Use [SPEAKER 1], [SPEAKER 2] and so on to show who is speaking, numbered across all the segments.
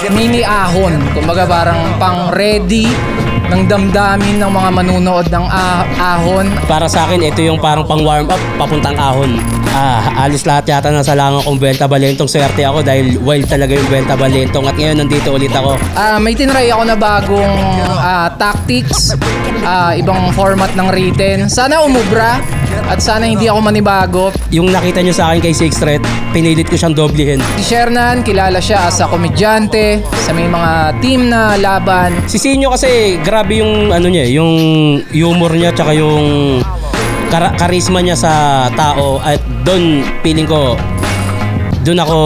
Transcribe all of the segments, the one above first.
[SPEAKER 1] Mini ahon, kumbaga parang pang ready ng damdamin ng mga manunood ng ahon.
[SPEAKER 2] Para sa akin, ito yung parang pang warm up papuntang ahon. Alis lahat yata ng salangan kong Vuelta Balentong. Swerte ako dahil wild talaga yung Vuelta Balentong at ngayon nandito ulit ako.
[SPEAKER 1] May tinry ako na bagong tactics, ibang format ng written. Sana umubra at sana hindi ako manibago.
[SPEAKER 2] Yung nakita nyo sa akin kay Six Threat, pinilit ko siyang doblehin.
[SPEAKER 1] Si Shernan, kilala siya as a komedyante sa may mga team na laban.
[SPEAKER 2] Si Sinyo kasi grabe yung ano niya, yung humor niya tsaka yung karisma niya sa tao at doon feeling ko doon ako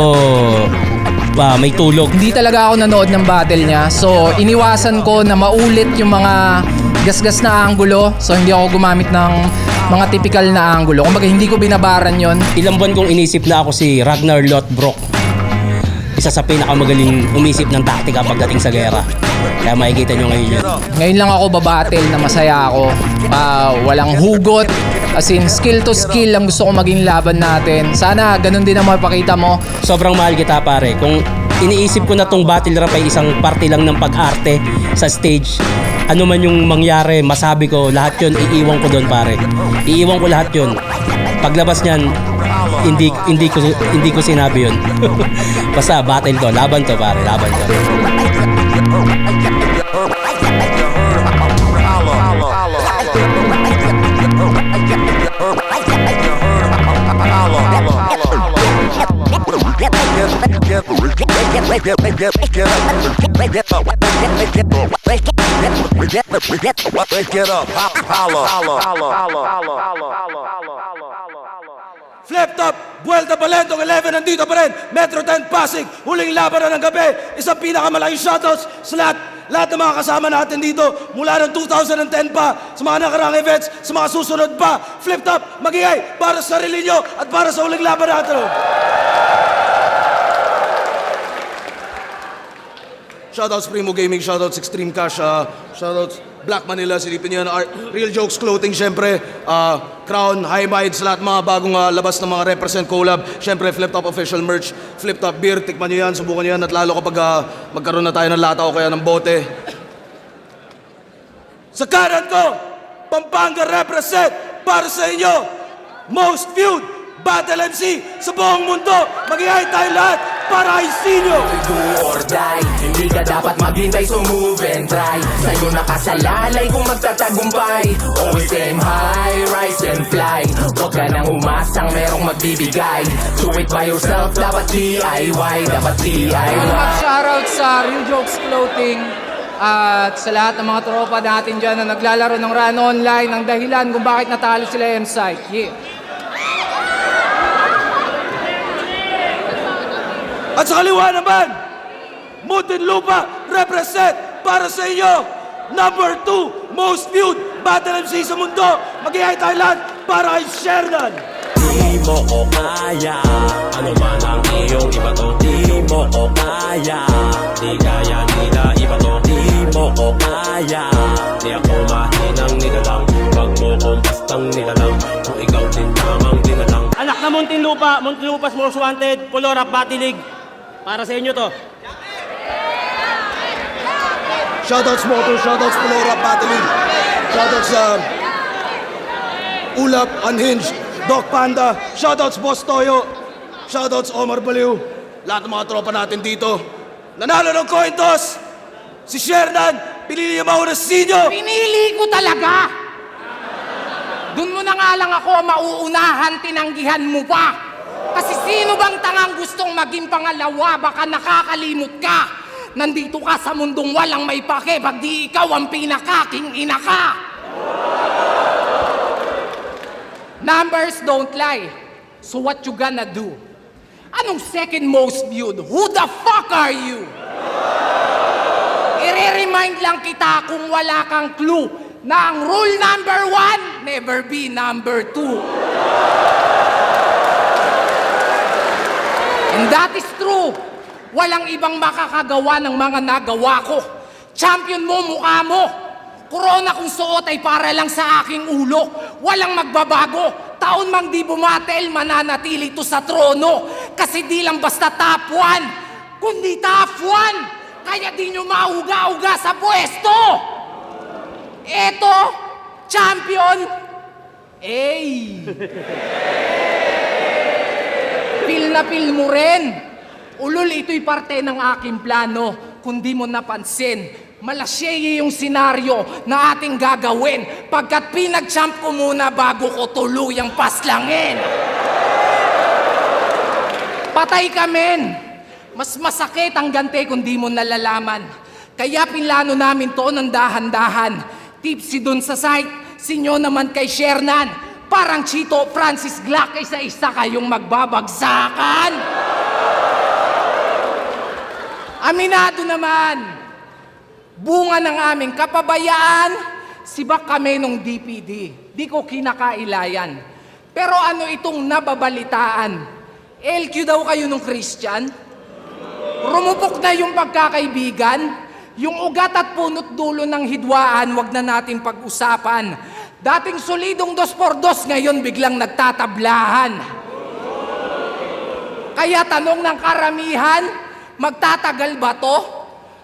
[SPEAKER 2] may tulog.
[SPEAKER 1] Hindi talaga ako nanood ng battle niya, so iniwasan ko na maulit yung mga gasgas na anggulo, so hindi ako gumamit ng mga typical na anggulo. Kumbaga hindi ko binabaran yon.
[SPEAKER 2] Ilang buwan kong inisip na ako si Ragnar Lothbrok, isa sa pinakamagaling umisip ng taktika pagdating sa gera. Kaya makikita nyo ngayon yun.
[SPEAKER 1] Ngayon lang ako babattle na masaya ako. Walang hugot. As in, skill to skill ang gusto ko maging laban natin. Sana ganun din ang mapakita mo.
[SPEAKER 2] Sobrang mahal kita pare. Kung iniisip ko na tong battle rap ay isang parte lang ng pag-arte sa stage, ano man yung mangyari, masabi ko, lahat yun, iiwan ko doon pare. Iiwan ko lahat yun. Paglabas niyan, hindi ko sinabi yun. Basta battle to, laban to pare, laban to.
[SPEAKER 3] Flip Top, Vuelta Balentong 11, nandito pa rin. Metro 10 Pasig, huling laban na ng gabi. Isang pinakamalaking shoutouts sa lahat ng mga kasama natin dito. Mula ng 2010 pa, sa mga nakaraang events, sa mga susunod pa. Flip Top, magingay para sa sarili nyo at para sa huling laban natin. Shoutouts Primo Gaming, shoutouts Extreme Cash, shoutouts Black Manila, silipin nyo yan, Real Jokes Clothing, syempre, Crown, High Mind, sa lahat mga bagong labas ng mga represent collab, syempre Flip Top Official Merch, Flip Top Beer, tikman nyo yan, subukan nyo yan, at lalo kapag magkaroon na tayo ng lata o kaya ng bote. Sa kanan ko, Pampanga represent para sa inyo, most viewed Battle MC sa buong mundo, magingay tayo lahat para isinyo.
[SPEAKER 4] Do or die, hindi ka dapat maghintay, so move and try. Sa'yo nakasalalay kung magtatagumpay. Always aim high, rise and fly. Huwag ka nang umasang merong magbibigay. Do it by yourself, dapat DIY, dapat DIY.
[SPEAKER 1] Shoutout sa Real Jokes Clothing at sa lahat ng mga tropa natin dyan na naglalaro ng Run Online, ang dahilan kung bakit natalo sila M-Site. Yeah.
[SPEAKER 3] At sa kaliwa naman, Muntinlupa represent para sa inyo, number 2 most viewed Battle MC sa mundo. Magingay tayo lahat para kay Shernan.
[SPEAKER 5] Di mo ko kaya, ano man ang iyong iba to. Di mo ko kaya, di kaya nila iba to. Di mo ko kaya, di ako mahinang nilalang. Wag mo kong bastang nilalang, kung ikaw din tamang dinalang.
[SPEAKER 2] Anak na Muntinlupa, Muntinlupa's Most Wanted, Pulo Rap Battle League. Para sa inyo to.
[SPEAKER 3] Shoutouts Motor, shoutouts Polora Battling, shoutouts Ulap, Unhinged, Doc Panda, shoutouts Boss Toyo, shoutouts Omar Baliw, lahat ng mga tropa natin dito. Nanalo ng coin toss, si Shernan, pinili niya mauna si Sinyo.
[SPEAKER 1] Pinili ko talaga! Doon mo na nga lang ako mauunahan, tinanggihan mo pa! Kasi sino bang tangang gustong maging pangalawa? Baka nakakalimot ka. Nandito ka sa mundong walang may pake, pag di ikaw ang pinakaking ina ka. Numbers don't lie. So what you gonna do? Anong second most viewed? Who the fuck are you? I-remind lang kita kung wala kang clue na ang rule number 1, never be number 2. And that is true. Walang ibang makakagawa ng mga nagawa ko. Champion mo, mukha mo. Corona kung suot ay para lang sa aking ulo. Walang magbabago. Taon mang di bumatel, mananatili to sa trono. Kasi di lang basta top 1, kundi top 1. Kaya di nyo mauga-uga sa pwesto. Eto, champion. Feel na feel mo rin. Ulol, ito'y parte ng aking plano. Kung di mo napansin, malasyeye yung senaryo na ating gagawin pagkat pinag-champ ko muna bago ko tuluyang paslangin. Patay ka, men. Mas masakit ang gante kung di mo nalalaman. Kaya pinlano namin to ng dahan-dahan. Tipsy dun sa site, sinyo naman kay Shernan. Parang Chito Francis Glock, isa-isa kayong magbabagsakan. Aminado naman, bunga ng aming kapabayaan, sibak kami nung DPD. Di ko kinakailayan. Pero ano itong nababalitaan? LQ daw kayo nung Christian? Rumupok na yung pagkakaibigan? Yung ugat at punot dulo ng hidwaan, wag na natin pag-usapan. Dating solidong 2x2, ngayon biglang nagtatablahan. Kaya tanong ng karamihan, magtatagal ba to?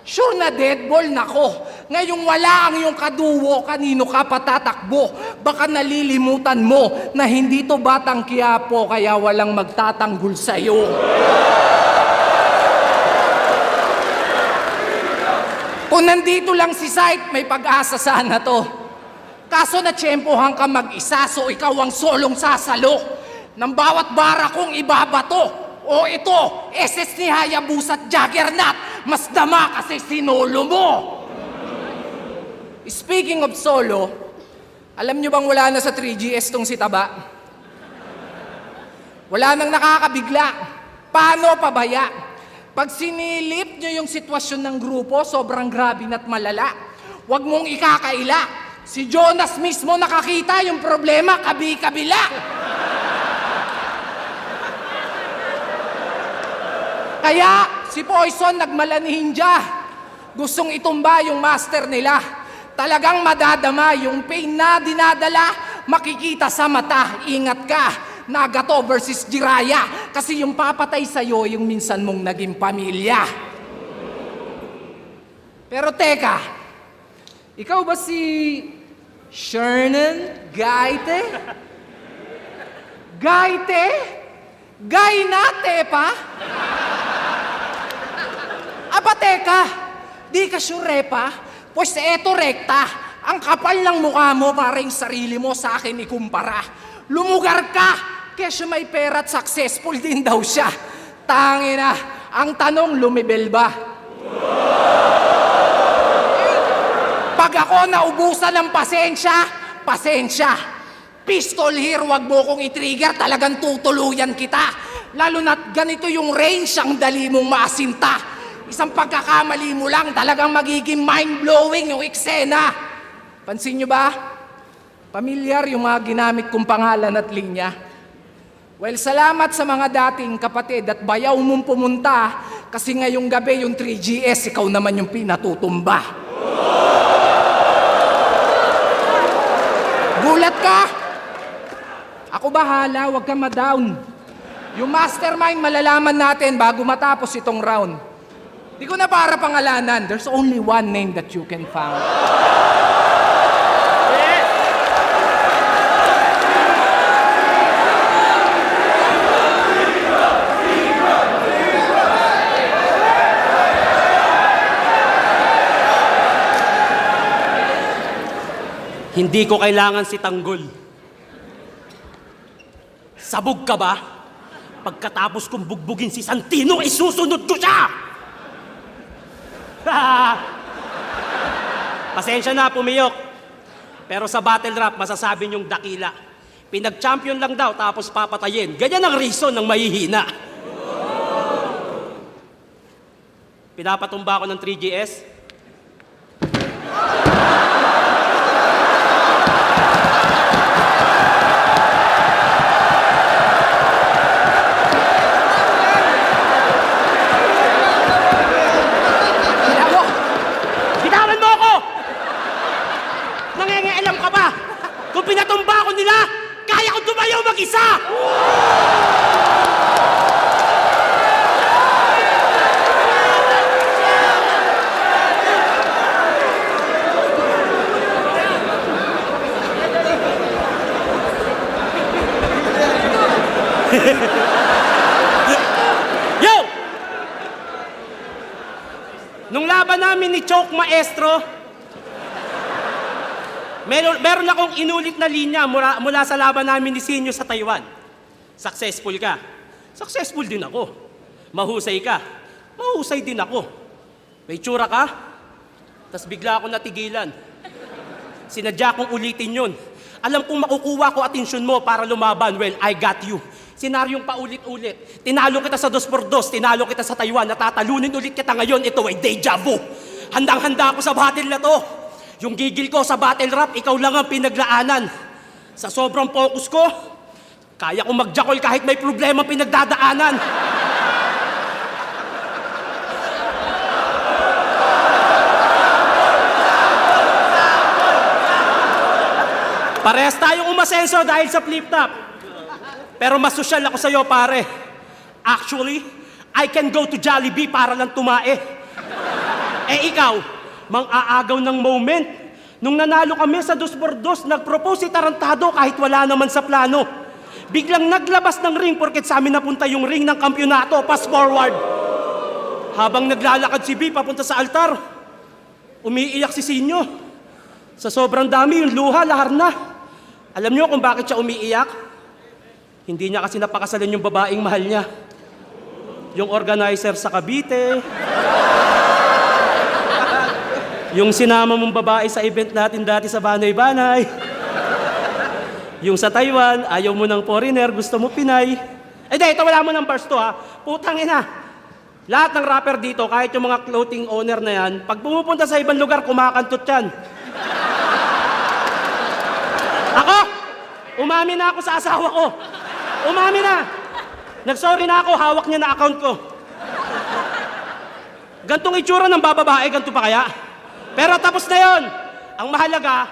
[SPEAKER 1] Sure na deadball nako. Ngayong wala ang iyong kaduwo, kanino ka patatakbo? Baka nalilimutan mo na hindi to Batang Quiapo, kaya walang magtatanggol sa'yo. Kung nandito lang si Sight, may pag-asa sana to. Kaso natsyempohan ka mag-isa, so ikaw ang solong sasalo. Ng bawat bara kong ibabato. O ito, SS ni Hayabusa at Juggernaut, mas dama kasi sinolo mo. Speaking of solo, alam nyo bang wala na sa 3GS tong si Taba? Wala nang nakakabigla. Paano pabaya? Pag sinilip nyo yung sitwasyon ng grupo, sobrang grabe na't malala. Huwag mong ikakaila. Si Jonas mismo nakakita yung problema, kabi-kabila. Kaya si Poison nagmalanihinja. Gustong itumba yung master nila. Talagang madadama yung pain na dinadala, makikita sa mata. Ingat ka, Nagato versus Jiraya. Kasi yung papatay sa'yo, yung minsan mong naging pamilya. Pero teka, ikaw ba si Shernan Gaite? Gaite? Gainate pa? Aba teka, di ka sure pa? Pues eto rekta, ang kapal ng mukha mo para yung sarili mo sa akin ikumpara. Lumugar ka, kesyo may pera at successful din daw siya. Tangina, ang tanong lumibel ba? Pag ako naubusan ng pasensya, pasensya. Pistol here, wag mo kong i-trigger, talagang tutuluyan kita. Lalo na't ganito yung range, ang dali mong maasinta. Isang pagkakamali mo lang, talagang magiging mind-blowing yung eksena. Pansin nyo ba? Pamilyar yung mga ginamit kong pangalan at linya. Well, salamat sa mga dating kapatid at bayaw mong pumunta kasi ngayong gabi yung 3GS, ikaw naman yung pinatutumba. Gulat ka? Ako bahala, huwag kang ma-down. Yung mastermind malalaman natin bago matapos itong round. Di ko na para pangalanan. There's only one name that you can find.
[SPEAKER 2] Hindi ko kailangan si Tanggol. Sabog ka ba? Pagkatapos kong bugbugin si Santino, isusunod ko siya! Pasensya na, pumiyok. Pero sa battle rap, masasabi niyong dakila. Pinag-champion lang daw, tapos papatayin. Ganyan ang reason ng mahihina. Pinapatumba ako ng 3GS. pinatumba ko nila, kaya ko tumayo mag-isa! Yo! Nung laban namin ni Choke Maestro, meron akong inulit na linya mula sa laban namin ni Sinyo sa Taiwan. Successful ka. Successful din ako. Mahusay ka. Mahusay din ako. May tsura ka. Tas bigla ako natigilan. Sinadya kong ulitin yun. Alam kong makukuha ko atensyon mo para lumaban. Well, I got you. Senaryong paulit-ulit. Tinalo kita sa 2x2, tinalo kita sa Taiwan, natatalunin ulit kita ngayon, ito ay deja vu. Handang-handa ako sa battle na to. Yung gigil ko sa battle rap, ikaw lang ang pinaglaanan. Sa sobrang focus ko, kaya kong magjakol kahit may problema pinagdadaanan. Parehas tayong umasenso dahil sa flip-top. Pero mas sosyal ako sa'yo, pare. Actually, I can go to Jollibee para lang tumae. Eh ikaw, mang-aagaw ng moment. Nung nanalo kami sa 2x2, nag-propose si Tarantado kahit wala naman sa plano. Biglang naglabas ng ring porket sa amin napunta yung ring ng kampyonato, pass forward. Habang naglalakad si B papunta sa altar, umiiyak si Sinyo. Sa sobrang dami, yung luha, lahar na. Alam niyo kung bakit siya umiiyak? Hindi niya kasi napakasalan yung babaeng mahal niya. Yung organizer sa Cavite. Yung sinama mong babae sa event natin dati sa Banay-Banay. Yung sa Taiwan, ayaw mo ng foreigner, gusto mo Pinay. Eh di, ito wala mo ng bars to ha. Putang ina. Lahat ng rapper dito, kahit yung mga clothing owner na yan, pag pumupunta sa ibang lugar, kumakantot yan. Ako, umami na ako sa asawa ko. Umami na. Nagsorry na ako, hawak niya na account ko. Gantong itsura ng bababae, ganito pa kaya? Pero tapos na yon. Ang mahalaga,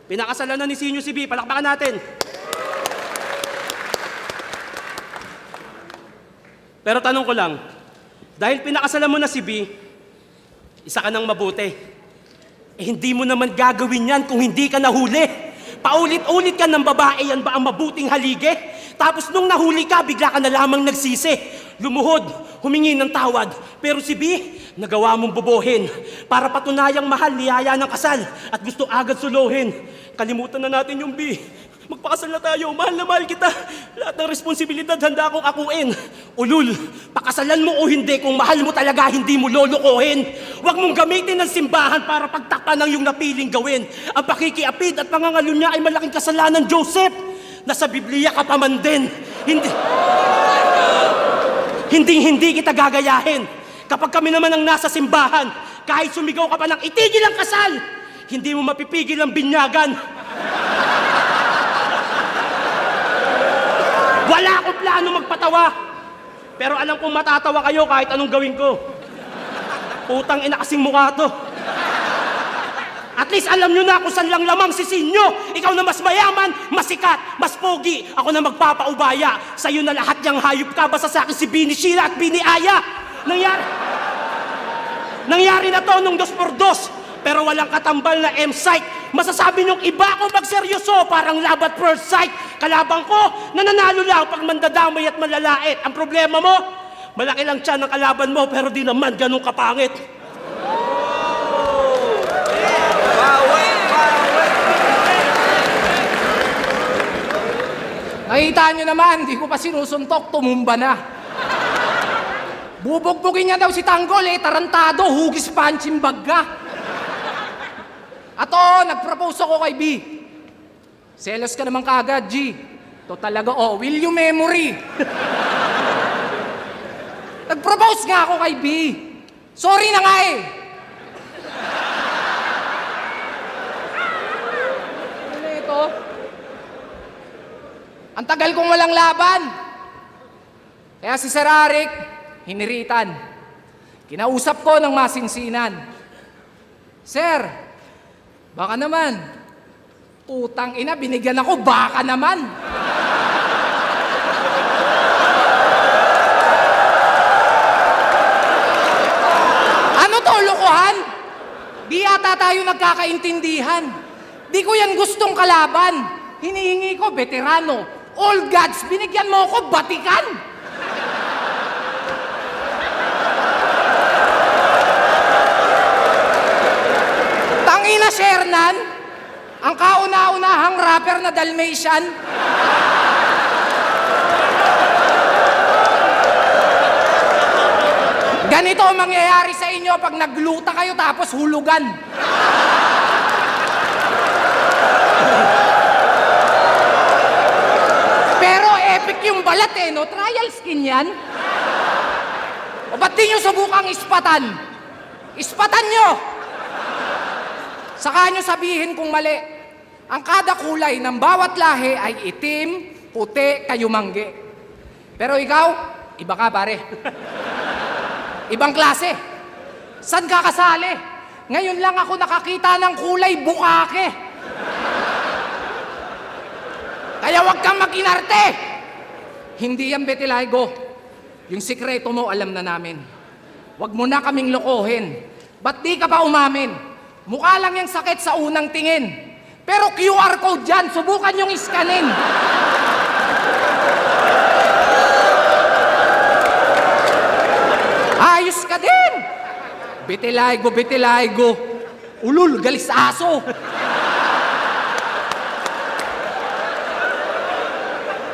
[SPEAKER 2] pinakasalan na ni Sinyo si B. Palakpakan natin. Pero tanong ko lang, dahil pinakasalan mo na si B, isa ka nang mabuti. Eh hindi mo naman gagawin yan kung hindi ka nahuli. Paulit-ulit ka ng babae, yan ba ang mabuting halige? Tapos nung nahuli ka, bigla ka na lamang nagsisi. Lumuhod, humingi ng tawad. Pero si B, nagawa mong bobohin. Para patunayang mahal, niyaya ng kasal. At gusto agad suluhin. Kalimutan na natin yung B. Magpakasal na tayo, mahal na mahal kita. Lahat ng responsibilidad handa akong akuin. Ulul, pakasalan mo o hindi, kung mahal mo talaga, hindi mo lolokohin. Huwag mong gamitin ng simbahan para pagtakpan ng iyong napiling gawin. Ang pakikiapid at pangangalunya ay malaking kasalanan, Joseph. Nasa Biblia ka pa man din. Hindi kita gagayahin. Kapag kami naman ang nasa simbahan, kahit sumigaw ka pa ng itigil ang kasal, hindi mo mapipigil ang binyagan. Wala akong plano magpatawa. Pero alam kong matatawa kayo kahit anong gawin ko. Putang ina kasing mukha to. At least alam nyo na kung saan lang lamang si Sinyo. Ikaw na mas mayaman, mas sikat, mas pogi. Ako na magpapaubaya. Sa'yo na lahat niyang hayop ka. Basta sa akin si Bini Sheila at Bini Aya. Nangyari na to nung 2x2. Pero walang katambal na M-Psych. Masasabi niyong iba ako magseryoso, parang labat first sight. Kalabang ko, nananalo lang pag mandadamay at malalait. Ang problema mo, malaki lang tiyan ng kalaban mo, pero di naman ganun kapangit.
[SPEAKER 1] Nakita nyo naman, di ko pa sinusuntok, tumumba na. Bubugbugin niya daw si Tanggol tarantado, hugis punching bag ka. At nag-propose ako kay B. Selos ka naman kaagad, G. To talaga, will you memory? Nag-propose nga ako kay B. Sorry na nga Ano ito? Ang tagal kong walang laban. Kaya si Sir Arik, hiniritan. Kinausap ko ng masinsinan. Sir, baka naman, Putang ina, binigyan ako, baka naman. Ano to, lokohan? Di ata tayo nagkakaintindihan. Di ko yan gustong kalaban. Hinihingi ko, veterano. All gods, binigyan mo ako, batikan. Tangina, Shernan. Ang kauna-unahang rapper na Dalmatian. Ganito ang mangyayari sa inyo pag nagluta kayo tapos hulugan. Pero epic yung balat eh, no? Trial skin yan. O ba't di nyo subukang ispatan? Ispatan nyo! Saka nyo sabihin kung mali. Ang kada kulay ng bawat lahi ay itim, puti, kayumanggi. Pero ikaw, iba ka pare. Ibang klase. San ka kasali? Ngayon lang ako nakakita ng kulay bukake. Kaya wag kang mag-inarte. Hindi yan Betilaygo. Yung sikreto mo alam na namin. Wag mo na kaming lokohin. Ba't di ka pa umamin? Mukha lang yung sakit sa unang tingin. Pero QR code dyan, subukan yung iskanin. Ayos ka din! Betilaygo, Betilaygo. Ulul, galis aso.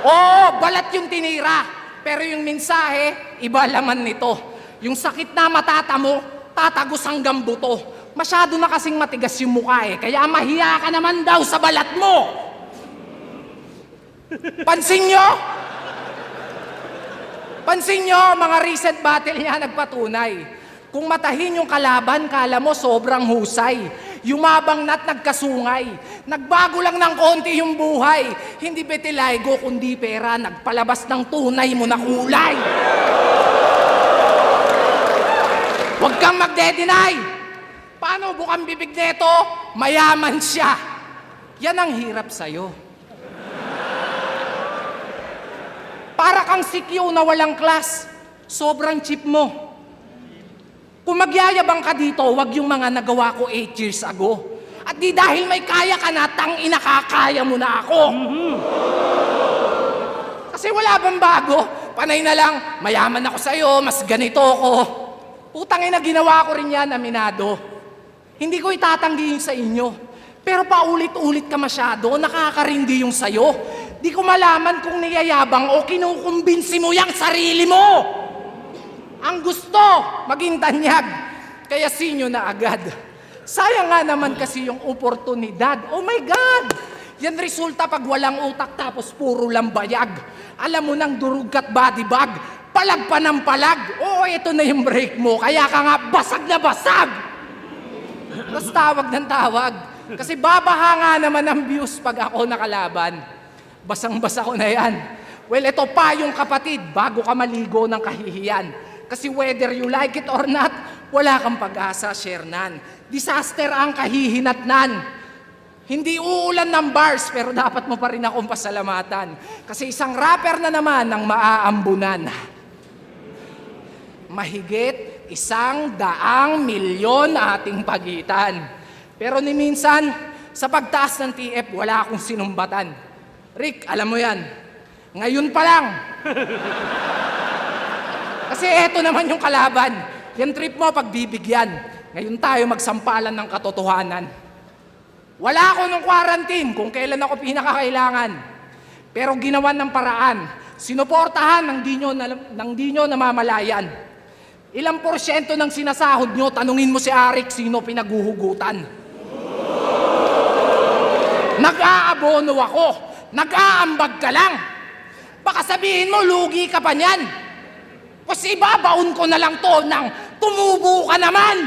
[SPEAKER 1] Oo, balat yung tinira. Pero yung mensahe, iba laman nito. Yung sakit na matatamo, tatagos hanggang buto. Masyado na kasing matigas yung mukha eh, kaya mahiya ka naman daw sa balat mo. Pansin nyo? Pansin nyo, mga recent battle niya nagpatunay. Kung matahin yung kalaban, kala mo sobrang husay. Yumabang na't nagkasungay. Nagbago lang ng konti yung buhay. Hindi Betilaygo, kundi pera. Nagpalabas ng tunay mo na kulay. Huwag kang magde-deny. Paano bukang bibig neto? Mayaman siya. Yan ang hirap sa'yo. Para kang sikyo na walang class. Sobrang cheap mo. Kung magyayabang ka dito, wag yung mga nagawa ko 8 years ago. At di dahil may kaya ka na, tangina kakaya mo na ako. Kasi wala bang bago? Panay na lang, mayaman ako sa'yo, mas ganito ako. Putangin na ginawa ko rin yan, aminado. Hindi ko itatanggi yung sa inyo. Pero paulit-ulit ka masyado, nakakarindi yung sayo. Di ko malaman kung niyayabang o kinukumbinsi mo yung sarili mo. Ang gusto, maging tanyag. Kaya sinyo na agad. Sayang nga naman kasi yung oportunidad. Oh my God! Yan resulta pag walang utak tapos puro lang bayag. Alam mo nang durug ka't body bag. Palag pa ng palag. Oo, ito na yung break mo. Kaya ka nga basag na basag. Tapos tawag ng tawag. Kasi babaha nga naman ang views pag ako nakalaban. Basang-basa ko na yan. Well, ito pa yung kapatid, bago ka maligo ng kahihiyan. Kasi whether you like it or not, wala kang pag-asa, Shernan. Disaster ang kahihinatnan. Hindi uulan ng bars, pero dapat mo pa rin akong pasalamatan. Kasi isang rapper na naman ang maaambunan. Mahigit 100 milyon ating pagitan. Pero ni minsan, sa pagtaas ng TF, wala akong sinumbatan. Rick, alam mo yan. Ngayon pa lang. Kasi eto naman yung kalaban. Yan trip mo pagbibigyan. Ngayon tayo magsampalan ng katotohanan. Wala ako nung quarantine kung kailan ako pinakakailangan. Pero ginawan ng paraan. Sinuportahan ng di nyo namamalayan. Ilang porsyento ng sinasahod nyo, tanungin mo si Arik sino pinaguhugutan. Nag-aabono ako. Nag-aambag ka lang. Baka sabihin mo, lugi ka pa niyan. Kasi ibabaon ko na lang to ng tumubo ka naman.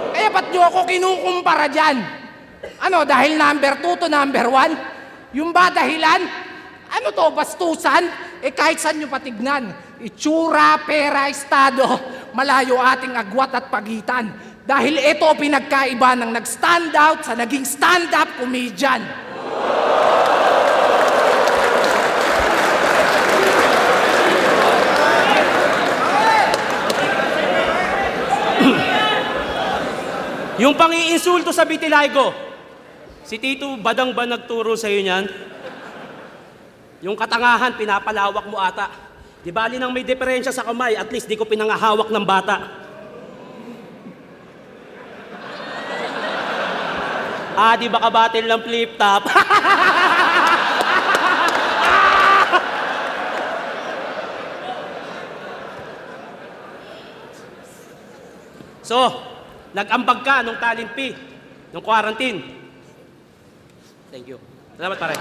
[SPEAKER 1] Kaya ba't nyo ako kinukumpara dyan? Ano, dahil number 2 to number 1? Yung ba dahilan? Ano to, bastusan? Eh kahit saan nyo patignan. Itsura, pera, estado, malayo ating agwat at pagitan. Dahil ito pinagkaiba ng nag-stand out sa naging stand-up comedian.
[SPEAKER 2] Yung pang-iinsulto sa Vitiligo, si Tito Badang ba nagturo sa iyo niyan? Yung katangahan, pinapalawak mo ata. Di bali nang may diferensya sa kamay, at least di ko pinangahawak ng bata. Di ba kabatil ng flip top? So, nag-ambag ka nung talimpi, nung quarantine. Thank you. Salamat pare.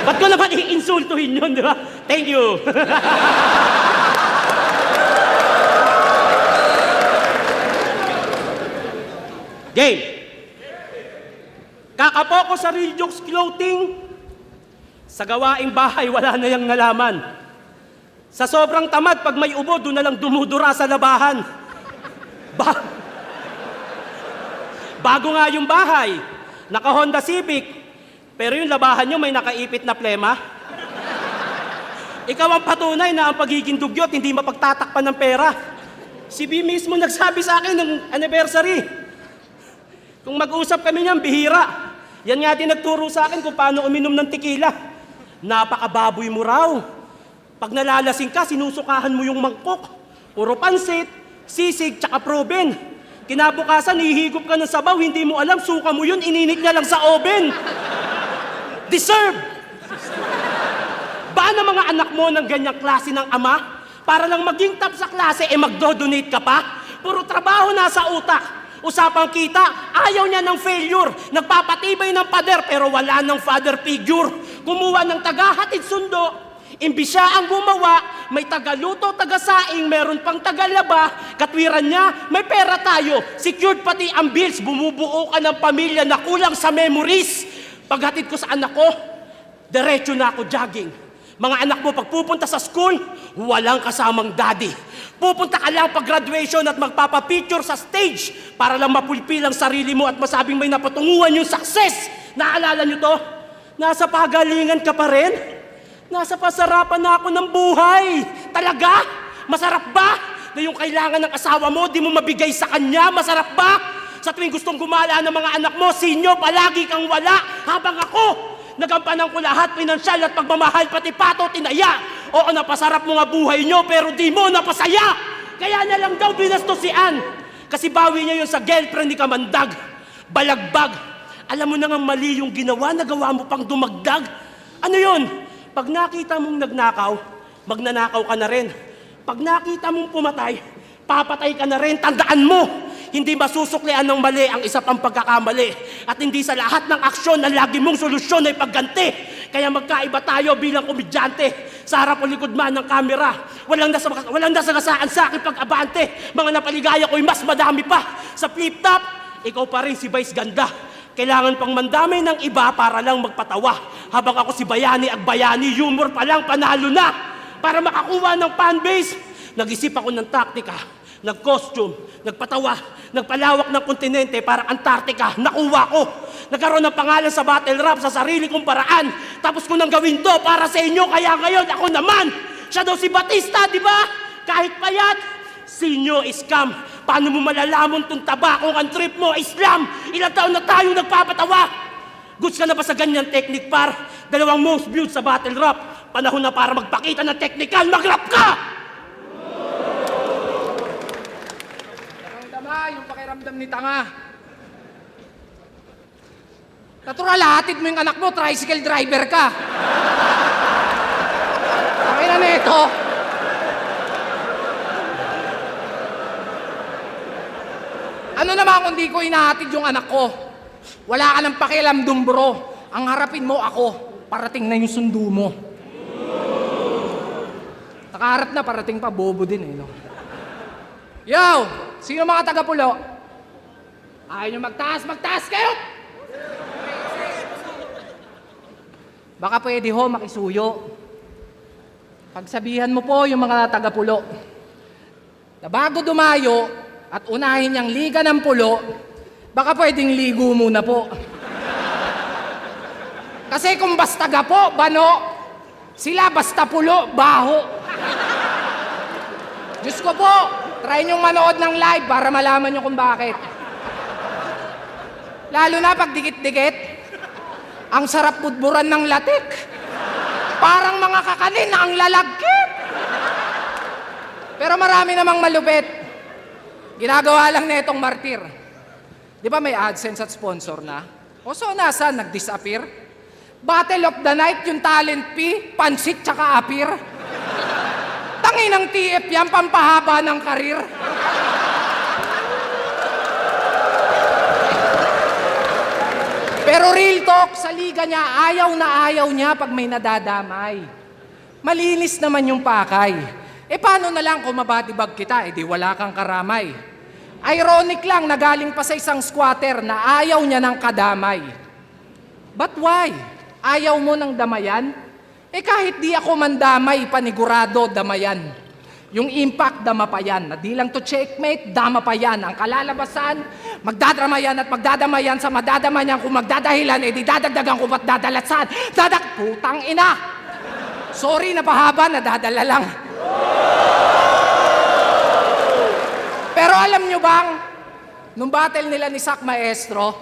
[SPEAKER 2] Ba't ko naman i-insultuhin yun, di ba? Thank you. Game. Kakapo ko sa Real Jokes Clothing. Sa gawaing bahay, wala na yang nalaman. Sa sobrang tamad, pag may ubo, doon na lang dumudura sa labahan. Bago nga yung bahay, naka-Honda Civic, pero yung labahan nyo may nakaipit na plema. Ikaw ang patunay na ang pagiging dugyot hindi mapagtatakpan ng pera. Si B mismo nagsabi sa akin ng anniversary. Kung mag-usap kami niyan, bihira. Yan nga din nagturo sa akin kung paano uminom ng tequila. Napakababoy mo raw. Pag nalalasing ka, sinusukahan mo yung mangkok. Puro pansit, sisig, tsaka proben. Kinabukasan, hihigop ka ng sabaw, hindi mo alam, suka mo yun, ininit niya lang sa oven. Deserve! Ba na mga anak mo ng ganyang klase ng ama? Para lang maging top sa klase, magdo-donate ka pa? Puro trabaho nasa utak. Usapang kita, ayaw niya ng failure. Nagpapatibay ng pader, pero wala ng father figure. Kumuha ng tagahatid sundo. Imbis siya ang gumawa, may tagaluto, tagasaing, meron pang tagalaba, katwiran niya, may pera tayo, secured pati ang bills, bumubuo ka ng pamilya na kulang sa memories. Paghatid ko sa anak ko, diretso na ako jogging. Mga anak mo, pag pupunta sa school, walang kasamang daddy. Pupunta ka lang pag graduation at magpapapicture sa stage para lang mapulpil ang sarili mo at masabing may napatunguhan yung success. Naalala nyo to? Nasa pagalingan ka pa rin? Nasa pasarapan na ako ng buhay. Talaga? Masarap ba? Na yung kailangan ng asawa mo, di mo mabigay sa kanya? Masarap ba? Sa tuwing gustong gumala ng mga anak mo, sinyo, palagi kang wala. Habang ako, nagampanan ko lahat, pinansyal at pagmamahal, pati pato, tinaya. Oo, napasarap mo nga buhay nyo, pero di mo napasaya. Kaya na lang daw binastos si Ann. Kasi bawi niya yun sa girlfriend ni Kamandag. Balagbag. Alam mo na nga mali yung ginawa, nagawa mo pang dumagdag. Ano yun? Pag nakita mong nagnakaw, magnanakaw ka na rin. Pag nakita mong pumatay, papatay ka na rin. Tandaan mo, hindi masusuklian ng mali ang isa pang pagkakamali. At hindi sa lahat ng aksyon na lagi mong solusyon ay pagganti. Kaya magkaiba tayo bilang komedyante. Sa harap o likod man ng kamera, walang nasagasaan sa akin pag-abante. Mga napaligaya ko'y mas madami pa. Sa flip-top, ikaw pa rin si Vice Ganda. Kailangan pang mandamay ng iba para lang magpatawa. Habang ako si Bayani at Bayani, humor pa lang, panalo na. Para makakuha ng fanbase, nag-isip ako ng taktika, nag-costume, nagpatawa, nagpalawak ng kontinente para Antarctica, nakuha ko. Nagkaroon ng pangalan sa battle rap sa sarili kong paraan. Tapos ko nang gawin to para sa inyo, kaya ngayon ako naman. Siya daw si Batista, di ba? Kahit payat, sinyo scam. Paano mo malalaman tong taba kung ang trip mo, Islam? Ilang taon na tayo nagpapatawa? Goods ka na ba sa ganyan technique, par? 2 most viewed sa battle rap. Panahon na para magpakita ng technical, mag-rap ka!
[SPEAKER 1] Naramdama yung pakiramdam ni Tanga. Natural, hatid mo yung anak mo, tricycle driver ka. Ang ina nito. Ano naman kung di ko inahatid yung anak ko? Wala ka ng pakialam dun, bro. Ang harapin mo ako, parating na yung sundo mo. Nakaharap na, parating pa, bobo din eh, no? Yo! Sino mga taga-pulo? Ayaw nyo magtaas, magtaas kayo! Baka pwede ho, makisuyo. Pagsabihan mo po yung mga taga-pulo na bago dumayo, at unahin niyang liga ng pulo, baka pwedeng ligo muna po. Kasi kung basta gapo, bano, sila basta pulo, baho. Diyos ko po, Try niyong manood ng live para malaman niyo kung bakit. Lalo na pag dikit-dikit, ang sarap budburan ng latik. Parang mga kakanin na ang lalagkit. Pero marami namang malupit. Ginagawa lang na itong martir. Di ba may AdSense at sponsor na? O so nasa nag-disappear? Battle of the Night, yung talent fee, pansit tsaka appear. Tangin ng TF yan, pampahaba ng karir. Pero real talk, sa liga niya, ayaw na ayaw niya pag may nadadamay. Malinis naman yung pakay. Paano na lang kung mabatibag kita, di wala kang karamay. Ironic lang na galing pa sa isang squatter na ayaw niya ng kadamay. But why? Ayaw mo ng damayan? Kahit di ako mandamay, panigurado damayan. Yung impact, dama pa yan. Na di lang to checkmate, dama pa yan. Ang kalalabasan, magdadramayan at magdadamayan sa madadamayan. Kung magdadahilan, di dadagdagan ko ba't dadalatsan? Putang ina! Sorry, napahaba, nadadala lang. Pero alam nyo bang, nung battle nila ni Sak Maestro,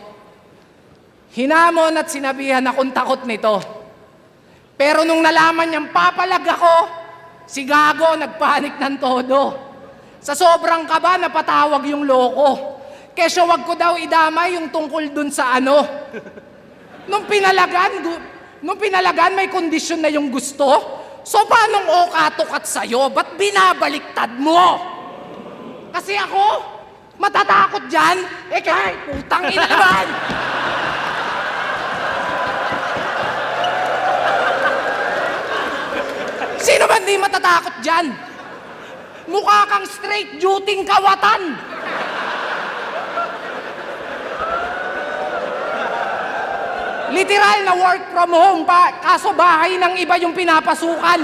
[SPEAKER 1] hinamon at sinabihan akong takot nito. Pero nung nalaman niyang papalag ako, si Gago nagpanik ng todo. Sa sobrang kaba, napatawag yung loko. Kesyo wag ko daw idamay yung tungkol dun sa ano. Nung pinalagan, may kondisyon na yung gusto. So paanong okatukat sa'yo? Ba't binabaliktad mo? Kasi ako, matatakot dyan. Kahit putang ina naman. Sino ba hindi matatakot dyan? Mukha kang straight duty kawatan. Literal na work from home pa, kaso bahay ng iba yung pinapasukan.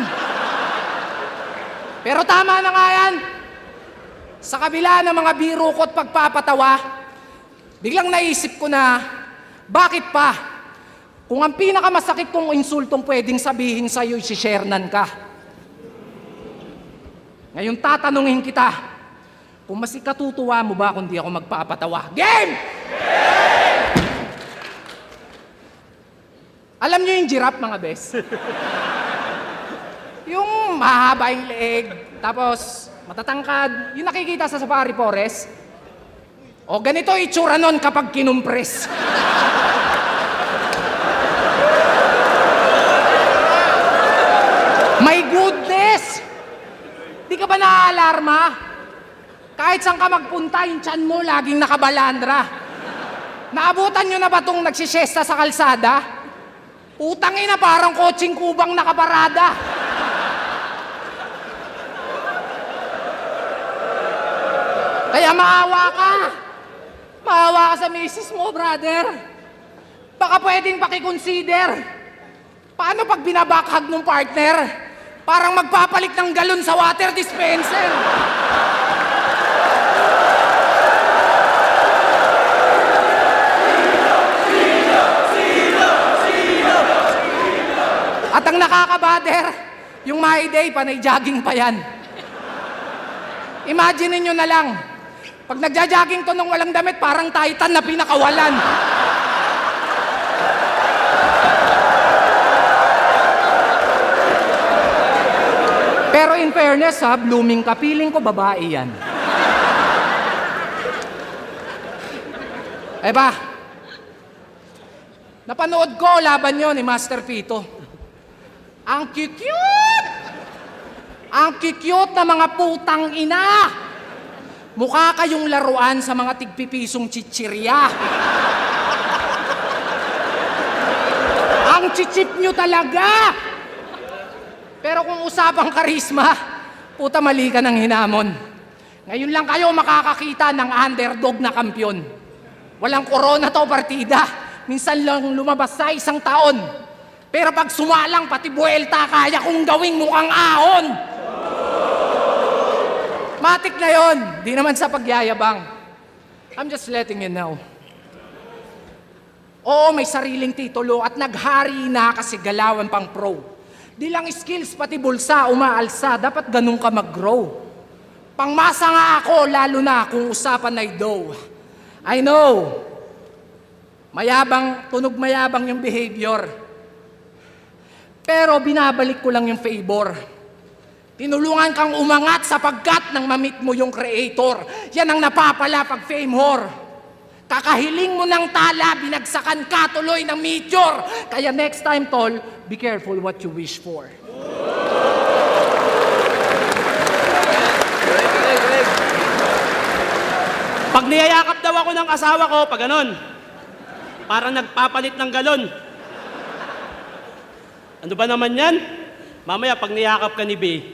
[SPEAKER 1] Pero tama na nga yan. Sa kabila ng mga biro ko at pagpapatawa, biglang naisip ko na, bakit pa? Kung ang pinakamasakit kong insultong pwedeng sabihin sa'yo, si-sharenan ka. Ngayon tatanungin kita, kung mas ikatutuwa mo ba kung di ako magpapatawa? Game! Alam niyo yung giraffe, mga bes? Yung mahaba yung leeg, tapos matatangkad, yung nakikita sa safari forest. O ganito itsura nun kapag kinumpres. My goodness! Di ka ba naaalarma? Kahit saan ka magpunta, yung tiyan mo laging nakabalandra. Naabutan nyo na ba itong nagsisiyesta sa kalsada? Utang ina, parang kotseng kubang nakaparada. Kaya maawa ka. Maawa ka sa misis mo, brother. Baka pwedeng pakiconsider. Paano pag binabakhag ng partner? Parang magpapalit ng galon sa water dispenser. At ang nakakabader, yung My Day, panay jogging pa yan. Imagine niyo na lang, pag nagja-jogging to nung walang damit, parang Titan na pinakawalan. Pero in fairness ha, blooming ka, feeling ko babae yan. Napanood ko laban nyo ni Master Pito. Ang cute! Ang cute na mga putang ina! Mukha kayong laruan sa mga tigpipisong chichirya. Ang chichip nyo talaga! Pero kung usapang karisma, puta mali ka ng hinamon. Ngayon lang kayo makakakita ng underdog na kampyon. Walang corona to partida. Minsan lang lumabas sa isang taon. Pero pag sumalang pati buwelta, kaya kong gawing mukhang ahon. Matik na yon, di naman sa pagyayabang. I'm just letting you know. Oo, may sariling titulo at naghari na kasi galawan pang pro. Di lang skills, pati bulsa, umaalsa. Dapat ganun ka mag-grow. Pangmasa nga ako, lalo na kung usapan ay dough. I know, mayabang, tunog mayabang yung behavior. Pero binabalik ko lang yung favor. Tinulungan kang umangat sapagkat nang mamit mo yung creator. Yan ang napapala pag fame whore. Kakahiling mo ng tala, binagsakan ka tuloy ng meteor. Kaya next time, tol, be careful what you wish for.
[SPEAKER 2] Pag niyayakap daw ako ng asawa ko, pag ganon, parang nagpapalit ng galon. Ano ba naman yan? Mamaya, pag niyakap ka ni B,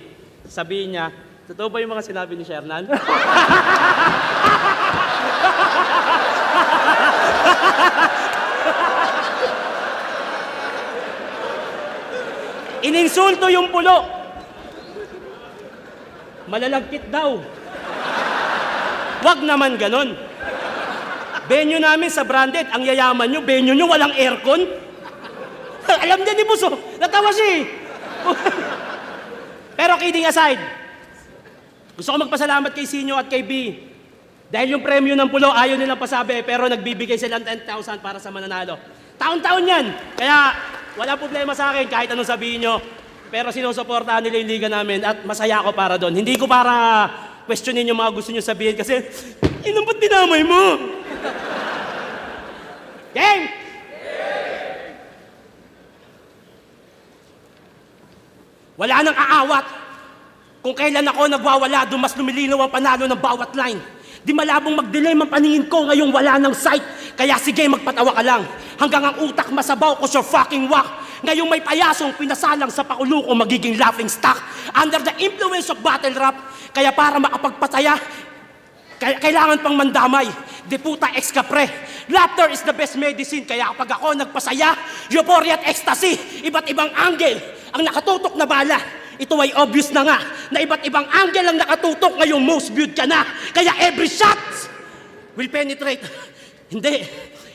[SPEAKER 2] sabihin niya, totoo ba yung mga sinabi ni Shernan? Ininsulto yung pulo. Malalagkit daw. Wag naman ganon. Venue namin sa branded, ang yayaman nyo, venue nyo walang aircon. Alam niya ni Buso, natawa siya eh. Pero kidding aside, gusto ko magpasalamat kay Sinyo at kay B. Dahil yung premyo ng pulo, ayaw nilang pasabi, pero nagbibigay silang 10,000 para sa mananalo. Taon-taon yan. Kaya wala problema sa akin kahit anong sabihin nyo. Pero sinusuportahan nila yung liga namin at masaya ako para doon. Hindi ko para questionin yung mga gusto nyo sabihin kasi, ba't dinamay mo? Game! Wala nang aawat. Kung kailan ako nagwawala, doon mas lumilinaw ang panalo ng bawat line. Di malabong mag-delay ang paningin ko, ngayong wala ng sight. Kaya sige, magpatawa ka lang. Hanggang ang utak masabaw ko your fucking whack. Ngayong may payasong pinasalang sa pakulo ko magiging laughing stock. Under the influence of battle rap, kaya para makapagpasaya, kailangan pang mandamay. Di puta ex kapre. Laughter is the best medicine. Kaya kapag ako nagpasaya, euphoria at ecstasy, iba't ibang angle ang nakatutok na bala. Ito ay obvious na nga, na iba't ibang angle ang nakatutok, ngayong most viewed ka na. Kaya every shot will penetrate.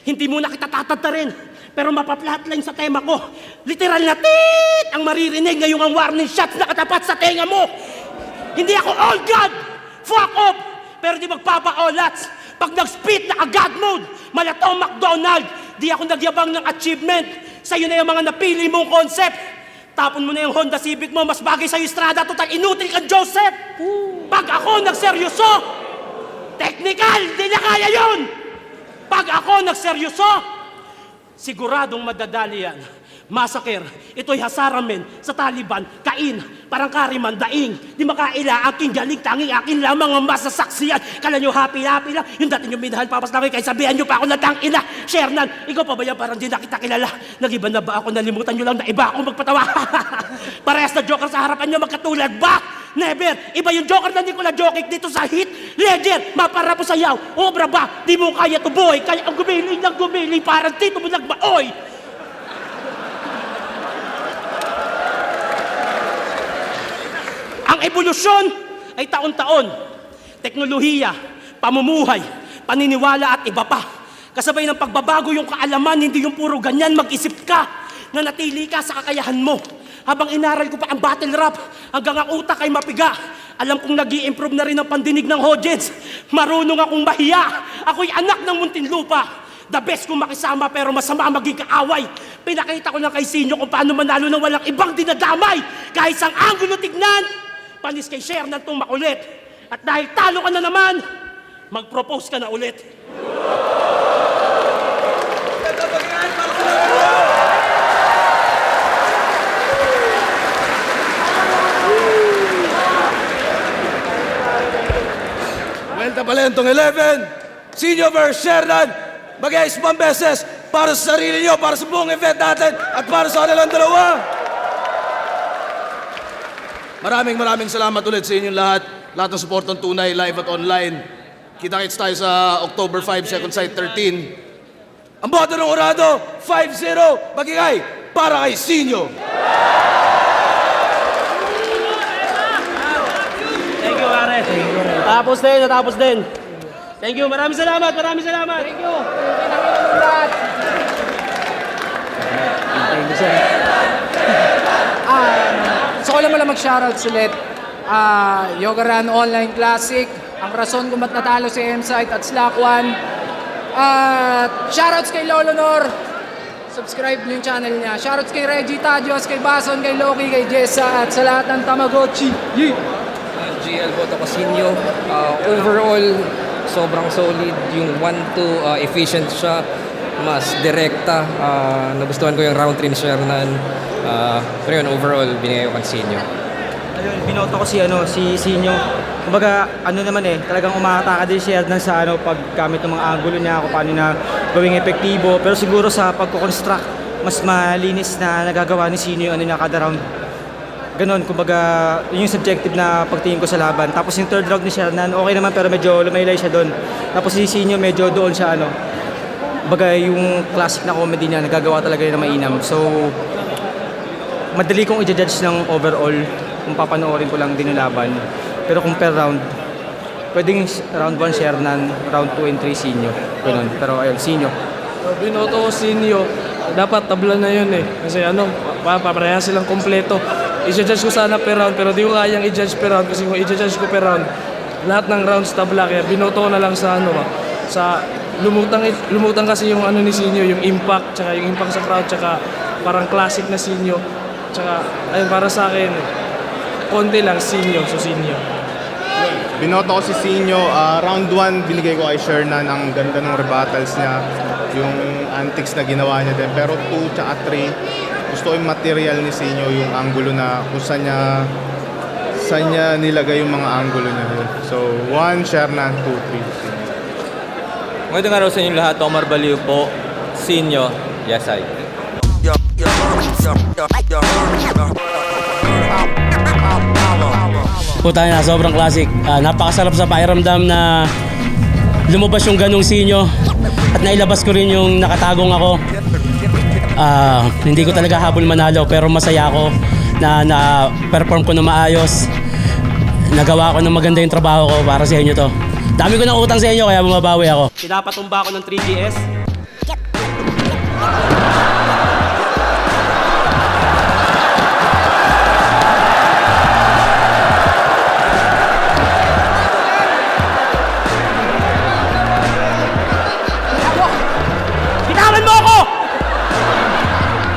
[SPEAKER 2] Hindi muna kita tatantarin. Pero mapaplatline sa tema ko. Literal na tit ang maririnig ngayong ang warning shots na katapat sa tenga mo. Hindi ako all God! Fuck off! Pero di magpapa-olats. Pag nag-spit na God mode, malatong McDonald, di ako nagyabang ng achievement. Sa'yo na yung mga napili mong concept. Tapon mo na yung Honda Civic mo, mas bagay sa'yo Strada, total inutil kang Joseph. Pag ako nagseryoso, technical, di na kaya yun. Pag ako nagseryoso, siguradong madadali yan. Massacre, ito'y hasaramen sa Taliban, kain, parang kariman, daing. Di makaila, aking galing, tanging akin lamang ang masasaksiyan. Kala nyo happy-happy lang, yung dati nyo minahal, papas lang kayo, sabihan nyo pa ako na tangina. Shernan, ikaw pa ba yan, parang di na kita kilala. Nag-iba na ba ako, nalimutan nyo lang na iba akong magpatawa. Parehas na joker sa harapan nyo, magkatulad ba? Never! Iba yung joker na Nicola Jokic dito sa hit. Ledger, mapara po sayaw. Obra ba? Di mo kaya to boy. Kaya ang gumiling ng gumiling, parang tito mo nagbaoy. Ang ebolusyon ay taon-taon. Teknolohiya, pamumuhay, paniniwala at iba pa. Kasabay ng pagbabago yung kaalaman, hindi yung puro ganyan, mag-isip ka. Nanatili ka sa kakayahan mo. Habang inaral ko pa ang battle rap, hanggang ang utak ay mapiga. Alam kong nag-i-improve na rin ang pandinig ng audience. Marunong akong mahiya. Ako'y anak ng Muntinlupa. The best kong makisama pero masama maging kaaway. Pinakita ko lang kay Sinyo kung paano manalo ng walang ibang dinadamay. Kahit sang anggulo tignan, panis kay Shernan tong makulit. At dahil talo ka na naman, mag-propose ka na ulit.
[SPEAKER 3] Well, Tapalentong 11, Sinyo versus Shernan. Mag-ayos pang beses para sa sarili nyo, para sa buong event natin, at para sa kanilang dalawa. Maraming salamat ulit sa inyong lahat. Lahat ng support ng Tunay, live at online. Kita-kits tayo sa October 5, Second Sight 13. Ang boto ng Orado, 5-0. Magigay para kay Sinyo.
[SPEAKER 2] Thank you, pare. Natapos din. Thank you, maraming salamat.
[SPEAKER 1] Thank you. Lahat. Gusto ko lang mag-shoutouts ulit.
[SPEAKER 6] Yoga Run Online Classic. Ang rason kung ba't natalo si M-Site at Slack One. At shoutouts kay Lolo Nor. Subscribe niyo yung channel niya. Shoutouts kay Reggie Tadios, kay Bason, kay Loki, kay Jessa, at sa lahat ng Tamagotchi. Yeah!
[SPEAKER 7] GL Boto Casino. Overall, sobrang solid. Yung 1-2, efficient siya. Mas direkta. Nagustuhan ko yung round 3 ni Shernan. Pero yun, overall, binigay ko kay Sinyo.
[SPEAKER 8] Ayun, binoto ko si Sinyo. Kumbaga, talagang umataka din siya sa paggamit ng mga angulo niya, kung paano na gawing epektibo. Pero siguro sa pagko-construct, mas malinis na nagagawa ni Sinyo yung kada round. Ganon, kumbaga, yun yung subjective na pagtingin ko sa laban. Tapos yung third round ni Shernan, okay naman pero medyo lumaylay siya doon. Tapos si Sinyo medyo doon siya kumbaga yung classic na comedy niya, nagagawa talaga yun na mainam. So, madali kong i-judge ng overall kung papanoorin ko lang din yung laban. Pero kung per round, pwedeng round 1 Shernan, round 2 and 3 Sinyo. Ganun. Pero ayun, Sinyo.
[SPEAKER 9] Binoto ko Sinyo. Dapat tabla na yun eh. Kasi papareha silang kompleto. I-judge ko sana per round pero di ko kayang i-judge per round kasi kung i-judge ko per round, lahat ng rounds tabla. Kaya binoto ko na lang sa sa lumutang kasi yung ni Sinyo, yung impact, tsaka yung impact sa crowd, tsaka parang classic na Sinyo. Tsaka ayun, para sa akin, konti lang Sinyo, so Sinyo.
[SPEAKER 10] Binoto ko si Sinyo. Round 1, binigay ko kay Shernan. Ang ganda ng rebuttals niya. Yung antics na ginawa niya din. Pero 2 tsaka 3, gusto ko yung material ni Sinyo. Yung angulo na kung saan niya nilagay yung mga angulo niya. So, 1, Shernan, 2, 3.
[SPEAKER 11] Magandang araw sa inyo lahat. Omar Baliw po. Sinyo, Yesay.
[SPEAKER 2] Puta na, sobrang classic. Napakasarap sa pakiramdam na lumabas yung ganong Sinyo at nailabas ko rin yung nakatagong ako. Hindi ko talaga habol manalo pero masaya ako na perform ko na maayos. Nagawa ko ng maganda yung trabaho ko para sa inyo to. Dami ko ng utang sa inyo kaya bumabawi ako.
[SPEAKER 8] Pinapatumba ako ng 3GS.
[SPEAKER 2] Bitawan mo ako!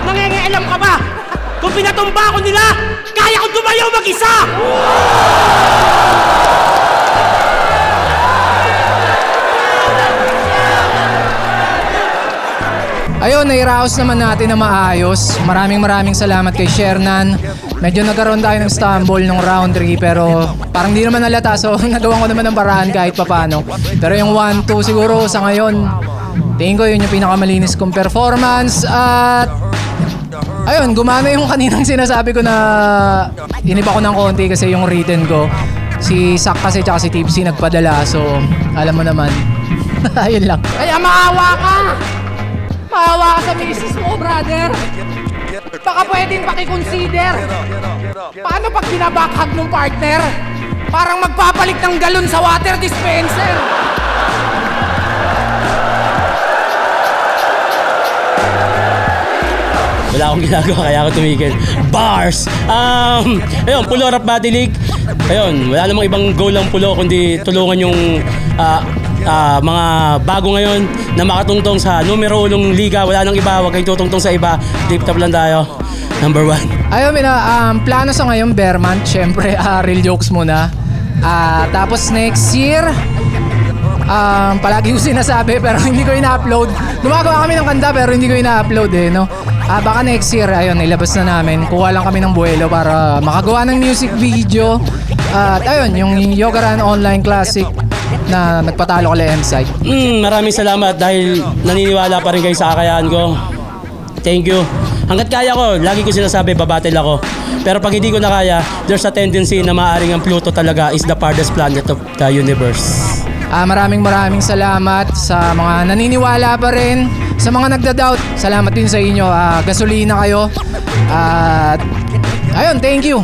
[SPEAKER 2] Nangingialam ka ba? Kung pinatumba ako nila, kaya ko tumayo mag-isa!
[SPEAKER 6] Ayun, nairaos naman natin na maayos. Maraming salamat kay Shernan. Medyo nagkaroon tayo ng stumble nung round 3 pero parang di naman nalata so nagawan ko naman ng paraan kahit papano. Pero yung 1-2 siguro sa ngayon, tingin ko yun yung pinakamalinis kong performance at ayun, gumana yung kaninang sinasabi ko na iniba ko ng konti kasi yung written ko. Si Sak kasi tsaka si Tipsy nagpadala so alam mo naman. Ayun lang.
[SPEAKER 1] Kaya maawa ka! Maawa ka sa misis mo, brother! Baka pwedeng pakiconsider. Paano pag binabakhag ng partner? Parang magpapalit ng galon sa water dispenser.
[SPEAKER 2] Wala akong ginagawa kaya ako tumigil. Bars! Ayun, Pulo Rap Body League. Ayun, wala namang ibang goal ang Pulo kundi tulungan yung mga bago ngayon na makatungtong sa numero 1 liga. Wala nang iba, huwag kayong tutungtong sa iba. Deep top lang tayo. Number 1.
[SPEAKER 6] Ayun, plano sa ngayon, bear month. Siyempre, real jokes muna. Tapos next year, palagi ko sinasabi pero hindi ko ina-upload. Gumagawa kami ng kanta pero hindi ko ina-upload no? Baka next year, ayun, ilabas na namin. Kuha lang kami ng buwelo para makagawa ng music video. At ayun, yung Yoga Run Online Classic na nagpatalo kay M-Site.
[SPEAKER 2] Maraming salamat dahil naniniwala pa rin kayo sa kakayaan ko. Thank you. Hanggat kaya ko, lagi ko sinasabi, babattle ako. Pero pag hindi ko na kaya, there's a tendency na maaaring ang Pluto talaga is the farthest planet of the universe.
[SPEAKER 6] Maraming salamat sa mga naniniwala pa rin. Sa mga nagda-doubt, salamat din sa inyo. Gasolina kayo. Ayun, thank you.